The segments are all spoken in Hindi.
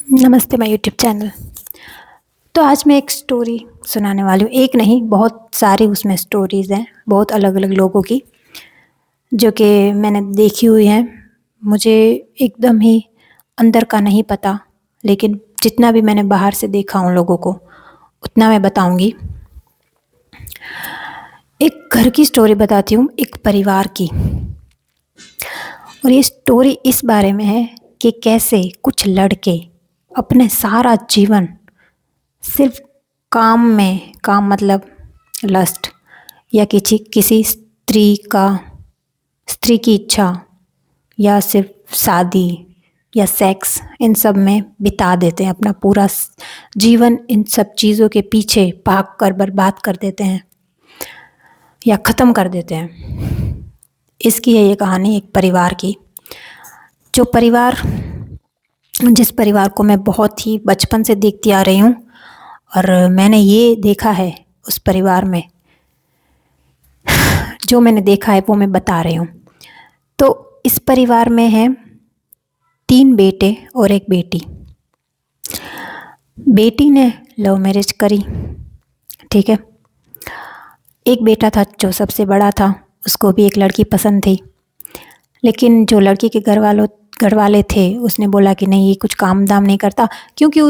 नमस्ते माय यूट्यूब चैनल। तो आज मैं एक स्टोरी सुनाने वाली हूँ। एक नहीं, बहुत सारी उसमें स्टोरीज़ हैं, बहुत अलग-अलग लोगों की, जो कि मैंने देखी हुई हैं। मुझे एकदम ही अंदर का नहीं पता, लेकिन जितना भी मैंने बाहर से देखा उन लोगों को, उतना मैं बताऊँगी। एक घर की स्टोरी बताती हूँ, एक परिवार की। और ये स्टोरी इस बारे में है कि कैसे कुछ लड़के अपने सारा जीवन सिर्फ काम मतलब लस्ट या किसी स्त्री की इच्छा या सिर्फ शादी या सेक्स, इन सब में बिता देते हैं अपना पूरा जीवन। इन सब चीज़ों के पीछे भाग कर बर्बाद कर देते हैं या ख़त्म कर देते हैं। इसकी है ये कहानी एक परिवार की। जिस परिवार को मैं बहुत ही बचपन से देखती आ रही हूँ, और मैंने ये देखा है उस परिवार में, जो मैंने देखा है वो मैं बता रही हूँ। तो इस परिवार में है 3 बेटे और 1 बेटी। बेटी ने लव मैरिज करी, ठीक है। एक बेटा था जो सबसे बड़ा था, उसको भी एक लड़की पसंद थी, लेकिन जो लड़की के घर वाले थे, उसने बोला कि नहीं, ये कुछ काम दाम नहीं करता। क्योंकि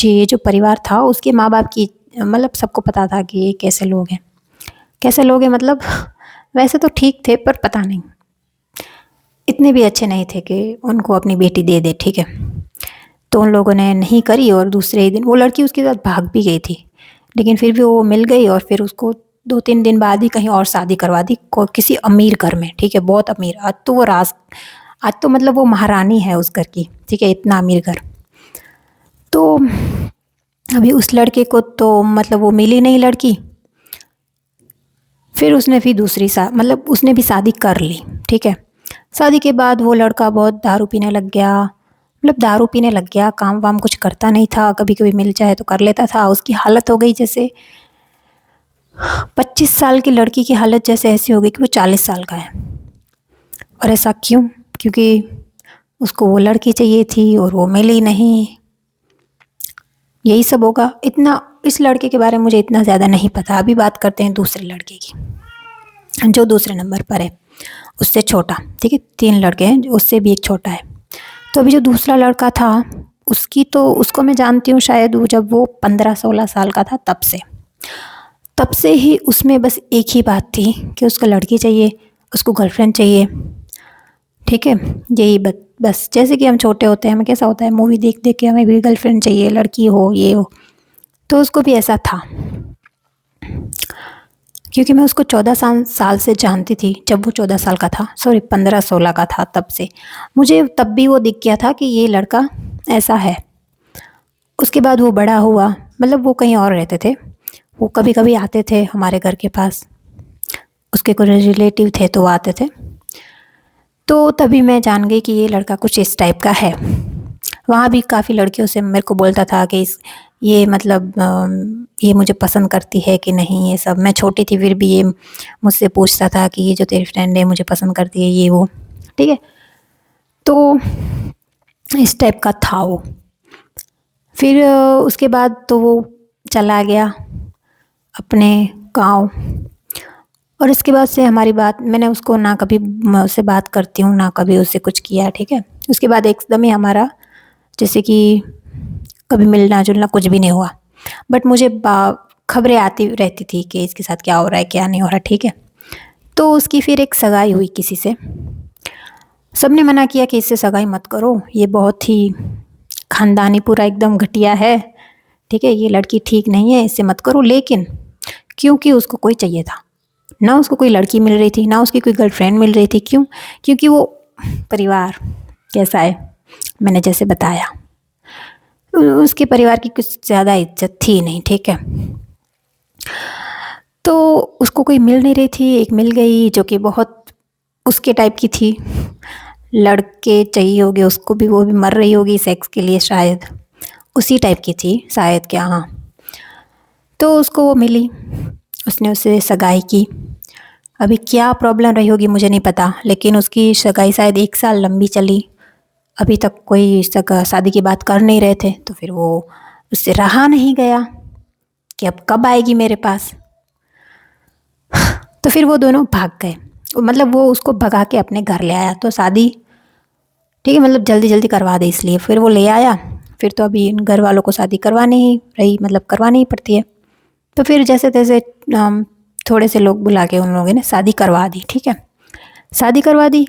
ये जो परिवार था, उसके माँ बाप की मतलब सबको पता था कि ये कैसे लोग हैं मतलब वैसे तो ठीक थे, पर पता नहीं, इतने भी अच्छे नहीं थे कि उनको अपनी बेटी दे दे, ठीक है। तो उन लोगों ने नहीं करी, और दूसरे ही दिन वो लड़की उसके साथ भाग भी गई थी। लेकिन फिर भी वो मिल गई, और फिर उसको 2-3 दिन बाद ही कहीं और शादी करवा दी, किसी अमीर घर में, ठीक है, बहुत अमीर। आज तो मतलब वो महारानी है उस घर की, ठीक है, इतना अमीर घर। तो अभी उस लड़के को तो मतलब वो मिली नहीं लड़की। फिर उसने भी मतलब उसने भी शादी कर ली, ठीक है। शादी के बाद वो लड़का बहुत दारू पीने लग गया, मतलब दारू पीने लग गया, काम वाम कुछ करता नहीं था, कभी कभी मिल जाए तो कर लेता था। उसकी हालत हो गई जैसे 25 साल की लड़की की हालत जैसे ऐसी हो गई कि वो 40 साल का है। और ऐसा क्यों? क्योंकि उसको वो लड़की चाहिए थी और वो मिली नहीं। यही सब होगा। इतना इस लड़के के बारे में मुझे इतना ज़्यादा नहीं पता। अभी बात करते हैं दूसरे लड़के की, जो दूसरे नंबर पर है, उससे छोटा, ठीक है। 3 लड़के हैं, उससे भी एक छोटा है। तो अभी जो दूसरा लड़का था, उसको मैं जानती हूँ, शायद वो जब वो 15-16 साल का था, तब से ही उसमें बस एक ही बात थी कि उसको लड़की चाहिए, उसको गर्लफ्रेंड चाहिए, ठीक है। यही बस जैसे कि हम छोटे होते हैं, हमें कैसा होता है, मूवी देख देख के हमें भी गर्लफ्रेंड चाहिए, लड़की हो, ये हो। तो उसको भी ऐसा था। क्योंकि मैं उसको 14 साल से जानती थी, जब वो 14 साल का था, सॉरी 15-16 का था, तब से मुझे तब भी वो दिख गया था कि ये लड़का ऐसा है। उसके बाद वो बड़ा हुआ, मतलब वो कहीं और रहते थे, वो कभी कभी आते थे हमारे घर के पास, उसके कुछ रिलेटिव थे तो वो आते थे। तो तभी मैं जान गई कि ये लड़का कुछ इस टाइप का है। वहाँ भी काफ़ी लड़कियों से मेरे को बोलता था कि ये मतलब ये मुझे पसंद करती है कि नहीं, ये सब। मैं छोटी थी फिर भी ये मुझसे पूछता था कि ये जो तेरी फ्रेंड है मुझे पसंद करती है, ये वो, ठीक है। तो इस टाइप का था वो। फिर उसके बाद तो वो चला गया अपने गांव, और इसके बाद से हमारी बात, मैंने उसको ना कभी उससे बात करती हूँ, ना कभी उससे कुछ किया, ठीक है। उसके बाद एकदम ही हमारा जैसे कि कभी मिलना जुलना कुछ भी नहीं हुआ। बट मुझे खबरें आती रहती थी कि इसके साथ क्या हो रहा है, क्या नहीं हो रहा, ठीक है। तो उसकी फिर एक सगाई हुई किसी से। सबने मना किया कि इससे सगाई मत करो, ये बहुत ही खानदानी पूरा एकदम घटिया है, ठीक है, ये लड़की ठीक नहीं है, इससे मत करो। लेकिन क्योंकि उसको कोई चाहिए था, ना उसको कोई लड़की मिल रही थी, ना उसकी कोई गर्लफ्रेंड मिल रही थी। क्यों? क्योंकि वो परिवार कैसा है, मैंने जैसे बताया, उसके परिवार की कुछ ज़्यादा इज्जत थी नहीं, ठीक है। तो उसको कोई मिल नहीं रही थी, एक मिल गई जो कि बहुत उसके टाइप की थी। लड़के चाहिए होगे उसको भी, वो भी मर रही होगी सेक्स के लिए, शायद उसी टाइप की थी, शायद, क्या, हाँ। तो उसको वो मिली, उसने उससे सगाई की। अभी क्या प्रॉब्लम रही होगी मुझे नहीं पता, लेकिन उसकी सगाई शायद 1 साल लंबी चली, अभी तक कोई शादी की बात कर नहीं रहे थे, तो फिर वो उससे रहा नहीं गया कि अब कब आएगी मेरे पास। तो फिर वो दोनों भाग गए, मतलब वो उसको भगा के अपने घर ले आया। तो शादी ठीक है, मतलब जल्दी जल्दी करवा दे इसलिए फिर वो ले आया। फिर तो अभी इन घर वालों को शादी करवानी ही रही, मतलब करवानी ही पड़ती है। तो फिर जैसे तैसे थोड़े से लोग बुला के उन लोगों ने शादी करवा दी। ठीक है, शादी करवा दी।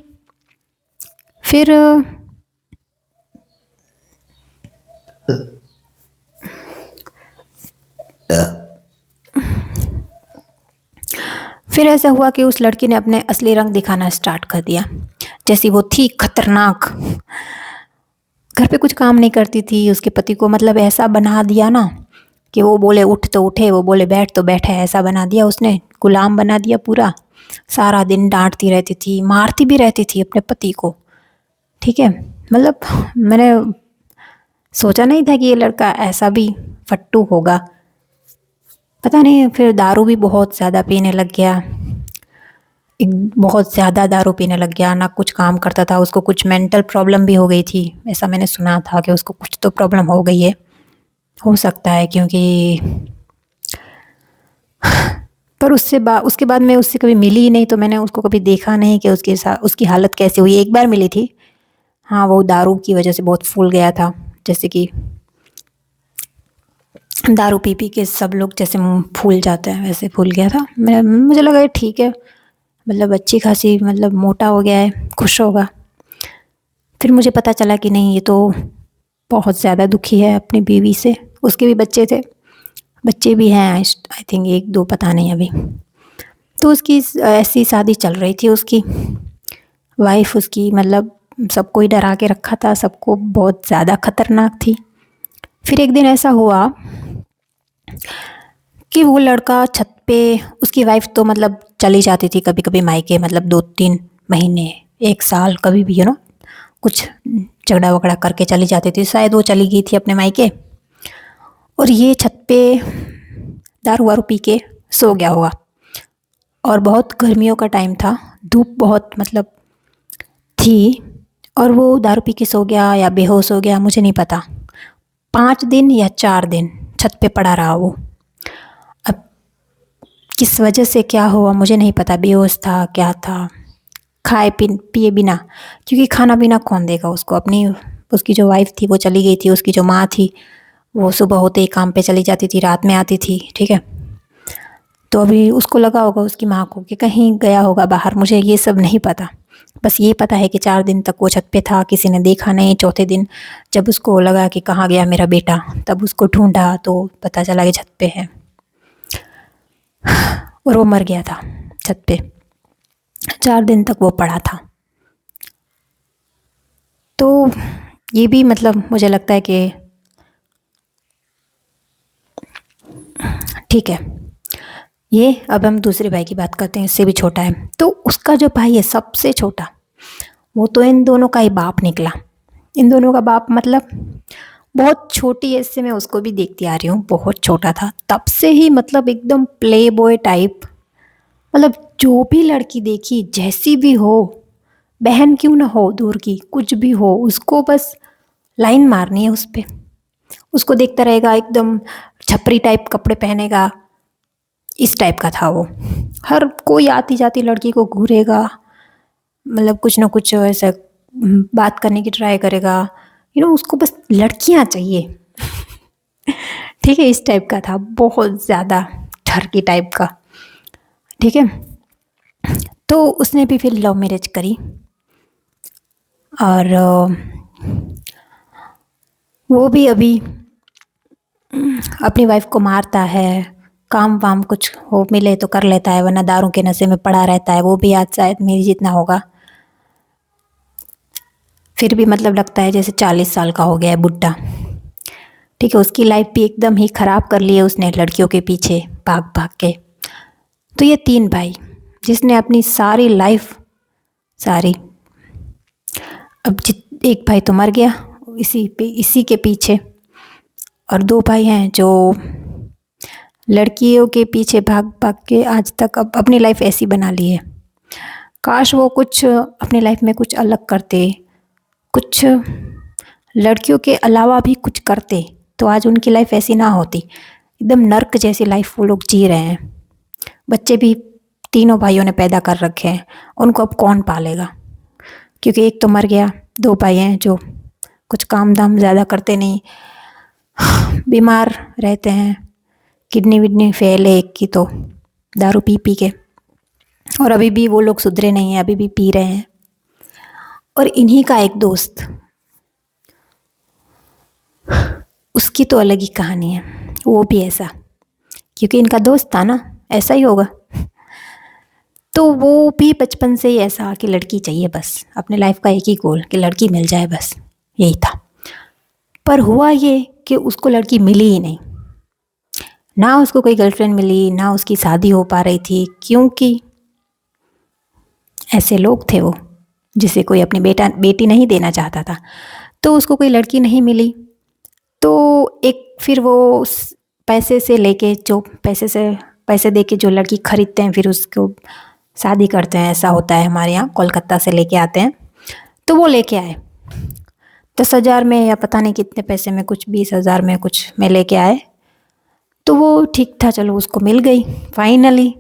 फिर फिर ऐसा हुआ कि उस लड़की ने अपने असली रंग दिखाना स्टार्ट कर दिया। जैसी वो थी खतरनाक, घर पे कुछ काम नहीं करती थी, उसके पति को मतलब ऐसा बना दिया ना कि वो बोले उठ तो उठे, वो बोले बैठ तो बैठे, ऐसा बना दिया उसने, गुलाम बना दिया पूरा। सारा दिन डांटती रहती थी, मारती भी रहती थी अपने पति को। ठीक है, मतलब मैंने सोचा नहीं था कि ये लड़का ऐसा भी फट्टू होगा। पता नहीं, फिर दारू भी बहुत ज़्यादा पीने लग गया, एक बहुत ज़्यादा दारू पीने लग गया, ना कुछ काम करता था। उसको कुछ मेंटल प्रॉब्लम भी हो गई थी, ऐसा मैंने सुना था कि उसको कुछ तो प्रॉब्लम हो गई है, हो सकता है, क्योंकि पर उसके बाद मैं उससे कभी मिली ही नहीं, तो मैंने उसको कभी देखा नहीं कि उसके साथ उसकी हालत कैसी हुई। एक बार मिली थी, हाँ, वो दारू की वजह से बहुत फूल गया था, जैसे कि दारू पी पी के सब लोग जैसे मुंह फूल जाते हैं वैसे फूल गया था। मैं मुझे लगा ये ठीक है, मतलब अच्छी खासी, मतलब मोटा हो गया है, खुश होगा। फिर मुझे पता चला कि नहीं, ये तो बहुत ज़्यादा दुखी है अपनी बीवी से। उसके भी बच्चे थे, बच्चे भी हैं आई थिंक एक दो, पता नहीं अभी। तो उसकी ऐसी शादी चल रही थी, उसकी वाइफ उसकी मतलब सबको ही डरा के रखा था, सबको बहुत ज़्यादा खतरनाक थी। फिर एक दिन ऐसा हुआ कि वो लड़का छत पे, उसकी वाइफ तो मतलब चली जाती थी कभी कभी मायके, मतलब 2-3 महीने, 1 साल, कभी भी कुछ झगड़ा वगड़ा करके चली जाती थी। शायद वो चली गई थी अपने मायके, और ये छत पे दारू वारू पी के सो गया होगा। और बहुत गर्मियों का टाइम था, धूप बहुत मतलब थी, और वो दारू पी के सो गया या बेहोश हो गया, मुझे नहीं पता। 5 दिन या 4 दिन छत पे पड़ा रहा वो। अब किस वजह से क्या हुआ मुझे नहीं पता, बेहोश था क्या था, खाए पिए बिना, क्योंकि खाना पीना कौन देगा उसको। अपनी उसकी जो वाइफ थी वो चली गई थी, उसकी जो माँ थी वो सुबह होते ही काम पे चली जाती थी, रात में आती थी। ठीक है, तो अभी उसको लगा होगा उसकी माँ को कि कहीं गया होगा बाहर, मुझे ये सब नहीं पता। बस ये पता है कि 4 दिन तक वो छत पे था, किसी ने देखा नहीं। चौथे दिन जब उसको लगा कि कहाँ गया मेरा बेटा, तब उसको ढूंढा तो पता चला कि छत पे है, और वो मर गया था छत पे। 4 दिन तक वो पड़ा था। तो ये भी मतलब मुझे लगता है कि ठीक है। ये अब हम दूसरे भाई की बात करते हैं, इससे भी छोटा है। तो उसका जो भाई है सबसे छोटा, वो तो इन दोनों का ही बाप निकला। इन दोनों का बाप मतलब बहुत छोटी एज से मैं उसको भी देखती आ रही हूँ, बहुत छोटा था तब से ही, मतलब एकदम प्ले बॉय टाइप। मतलब जो भी लड़की देखी, जैसी भी हो, बहन क्यों ना हो दूर की, कुछ भी हो, उसको बस लाइन मारनी है उस पे। उसको देखता रहेगा, एकदम छपरी टाइप कपड़े पहनेगा, इस टाइप का था वो। हर कोई आती जाती लड़की को घूरेगा, मतलब कुछ ना कुछ ऐसा बात करने की ट्राई करेगा। उसको बस लड़कियां चाहिए। ठीक है, इस टाइप का था, बहुत ज़्यादा ठरकी टाइप का। ठीक है, तो उसने भी फिर लव मैरिज करी, और वो भी अभी अपनी वाइफ को मारता है, काम वाम कुछ हो मिले तो कर लेता है, वरना दारू के नशे में पड़ा रहता है। वो भी आज शायद मेरी जितना होगा, फिर भी मतलब लगता है जैसे 40 साल का हो गया है, बुढ़ा। ठीक है, उसकी लाइफ भी एकदम ही ख़राब कर ली है उसने, लड़कियों के पीछे भाग भाग के। तो ये 3 भाई, जिसने अपनी सारी लाइफ, सारी, अब एक भाई तो मर गया इसी के पीछे, और 2 भाई हैं जो लड़कियों के पीछे भाग भाग के आज तक अब अपनी लाइफ ऐसी बना ली है। काश वो कुछ अपनी लाइफ में कुछ अलग करते, कुछ लड़कियों के अलावा भी कुछ करते तो आज उनकी लाइफ ऐसी ना होती। एकदम नर्क जैसी लाइफ वो लोग जी रहे हैं। बच्चे भी तीनों भाइयों ने पैदा कर रखे हैं, उनको अब कौन पालेगा? क्योंकि एक तो मर गया, दो भाई हैं जो कुछ काम धाम ज़्यादा करते नहीं, बीमार रहते हैं, किडनी विडनी फेल है एक की तो, दारू पी पी के। और अभी भी वो लोग सुधरे नहीं हैं, अभी भी पी रहे हैं। और इन्हीं का एक दोस्त, उसकी तो अलग ही कहानी है, वो भी ऐसा, क्योंकि इनका दोस्त था ना, ऐसा ही होगा। तो वो भी बचपन से ही ऐसा कि लड़की चाहिए बस, अपने लाइफ का एक ही गोल कि लड़की मिल जाए बस, यही था। पर हुआ ये कि उसको लड़की मिली ही नहीं, ना उसको कोई गर्लफ्रेंड मिली, ना उसकी शादी हो पा रही थी, क्योंकि ऐसे लोग थे वो जिसे कोई अपनी बेटी नहीं देना चाहता था। तो उसको कोई लड़की नहीं मिली, तो एक फिर वो उस पैसे से लेके जो पैसे दे के जो लड़की खरीदते हैं फिर उसको शादी करते हैं, ऐसा होता है हमारे यहाँ, कोलकाता से लेके आते हैं। तो वो लेके आए 10,000 में या पता नहीं कितने पैसे में, कुछ 20,000 में कुछ में लेके आए। तो वो ठीक था, चलो उसको मिल गई फाइनली,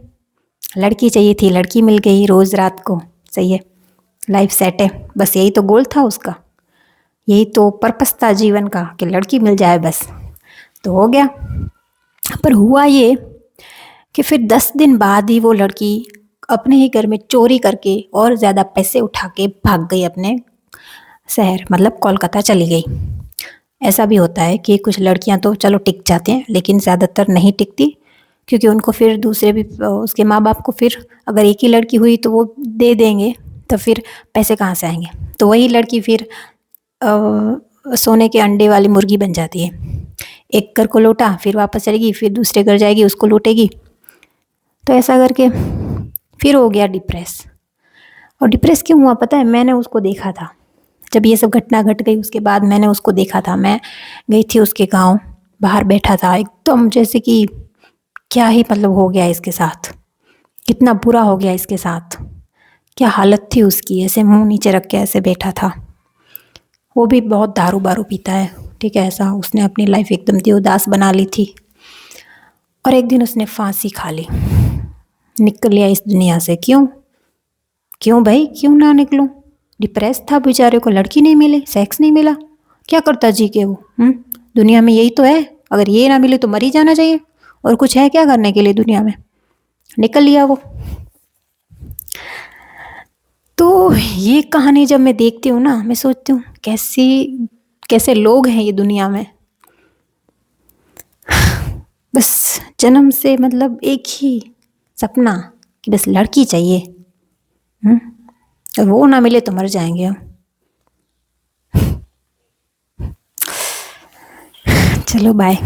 लड़की चाहिए थी, लड़की मिल गई, रोज़ रात को, सही है, लाइफ सेट है, बस यही तो गोल था उसका, यही तो पर्पस था जीवन का कि लड़की मिल जाए बस, तो हो गया। पर हुआ ये कि फिर 10 दिन बाद ही वो लड़की अपने ही घर में चोरी करके और ज़्यादा पैसे उठा के भाग गई अपने शहर, मतलब कोलकाता चली गई। ऐसा भी होता है कि कुछ लड़कियां तो चलो टिक जाते हैं, लेकिन ज़्यादातर नहीं टिकती, क्योंकि उनको फिर दूसरे भी, उसके माँ बाप को फिर अगर एक ही लड़की हुई तो वो दे देंगे, तो फिर पैसे कहाँ से आएंगे? तो वही लड़की फिर सोने के अंडे वाली मुर्गी बन जाती है। एक घर को लूटा, फिर वापस चलेगी, फिर दूसरे घर जाएगी, उसको लूटेगी। तो ऐसा करके फिर हो गया डिप्रेस। और डिप्रेस क्यों हुआ पता है? मैंने उसको देखा था जब ये सब घटना घट गई, उसके बाद मैंने उसको देखा था। मैं गई थी उसके गांव, बाहर बैठा था एकदम जैसे कि क्या ही मतलब हो गया इसके साथ, कितना बुरा हो गया इसके साथ, क्या हालत थी उसकी, ऐसे मुंह नीचे रख के ऐसे बैठा था। वो भी बहुत दारू बारू पीता है, ठीक है, ऐसा उसने अपनी लाइफ एकदम देवदास बना ली थी। और एक दिन उसने फांसी खा ली, निकल लिया इस दुनिया से। क्यों? क्यों भाई, क्यों ना निकलूं? डिप्रेस था बेचारे को, लड़की नहीं मिली, सेक्स नहीं मिला, क्या करता जी के वो? दुनिया में यही तो है, अगर ये ना मिले तो मर ही जाना चाहिए, और कुछ है क्या करने के लिए दुनिया में? निकल लिया वो। तो ये कहानी जब मैं देखती हूँ ना, मैं सोचती हूँ कैसे लोग हैं ये दुनिया में। बस जन्म से मतलब एक ही सपना कि बस लड़की चाहिए, और वो ना मिले तो मर जाएंगे हम। चलो बाय।